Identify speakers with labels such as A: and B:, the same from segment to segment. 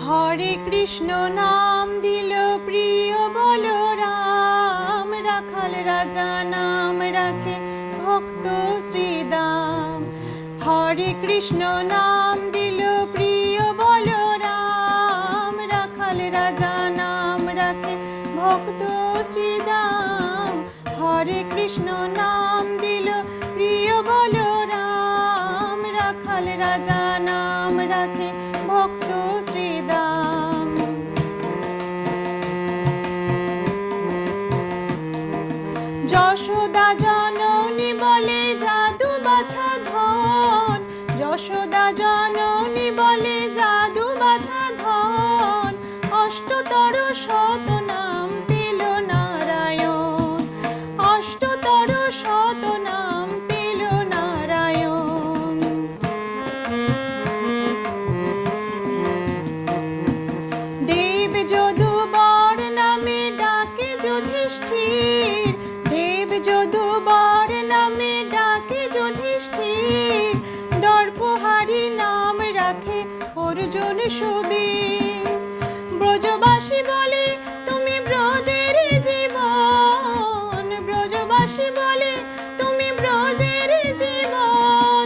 A: হরে কৃষ্ণ নাম দিল প্রিয় বলরাম, রাখাল রাজা নাম রাখে ভক্ত শ্রীদাম। হরে কৃষ্ণ নাম দিল প্রিয় বলরাম, রাখাল রাজা নাম রাখে ভক্ত শ্রীদাম। হরে কৃষ্ণ নাম দিল প্রিয় বলরাম, রাখাল রাজা নাম রাখে ভক্ত শ্রীদাম। যশোদা জননী বলে জাদু বাছা ধন, যশোদা জননী বলে জাদু বাছা ধন। অষ্টতর শত নাম পেল নারায়ণ, অষ্টতর শত নাম পেল নারায়ণ। দেব যদুবর নামে ডাকে যুধিষ্ঠির, দেব যদুবর নামে ডাকে যুধিষ্ঠির। দর্পহারি নাম রাখে অর্জুন সুবীর। ব্রজবাসী বলে তুমি ব্রজের জীবন, ব্রজবাসী বলে তুমি ব্রজের জীবন।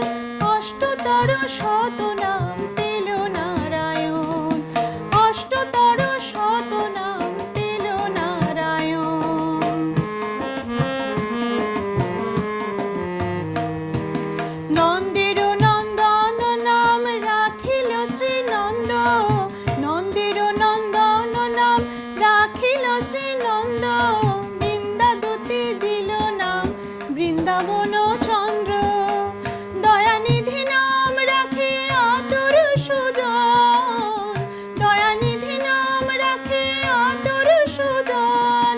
A: অষ্টতর শত নাম পেল নারায়ণ, অষ্টতর শত নাম পেল নারায়ণ। নন্দের নন্দন নাম রাখিল শ্রীনন্দ, নন্দের নন্দন নাম রাখিল শ্রীনন্দ। বৃন্দাদূতি দিল নাম বৃন্দাবন চন্দ্র। দয়ানিধি নাম রাখে আতুর সুজন, দয়ানিধি নাম রাখে আতুর সুজন।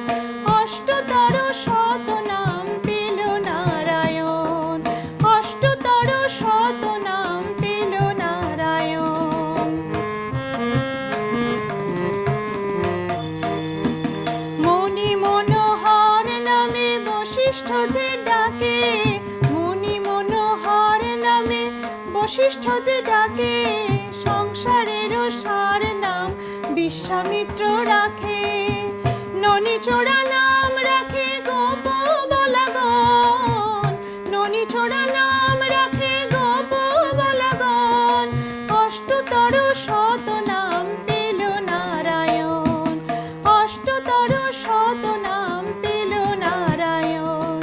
A: অষ্টতর শত নাম পেল নারায়ণ, অষ্টতর শত নাম পেল নারায়ণ। মণি মনোহর নামে বশিষ্ঠ যে ডাকে, মণি মনোহর নামে বশিষ্ঠ যে ডাকে। সংসারের সার নাম বিশ্বামিত্র রাখে। ননীচোড়া নাম রাখে গোপ বলাগণ, ননীচোড়া নাম রাখে গোপ বলাগণ। অষ্টতর শত নাম পেল নারায়ণ, অষ্টতর শত নাম পেল নারায়ণ।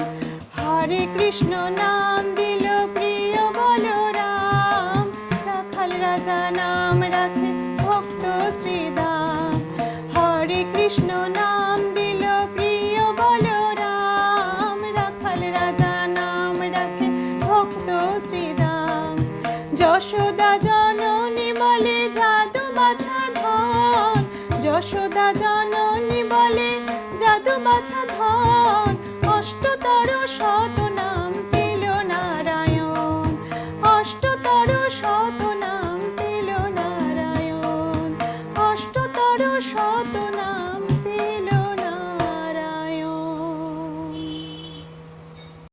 A: হরে কৃষ্ণ নাম দিল প্রিয় বলরাম, রাখাল রাজা নাম রাখে ভক্ত শ্রীদাম। হরে কৃষ্ণ নাম দিল প্রিয় বলরাম, রাখাল রাজা নাম রাখে ভক্ত শ্রীদাম। যশোদা জননী বলে জাদু বাছা ধন, যশোদা জননী বলে জাদু বাছা ধন।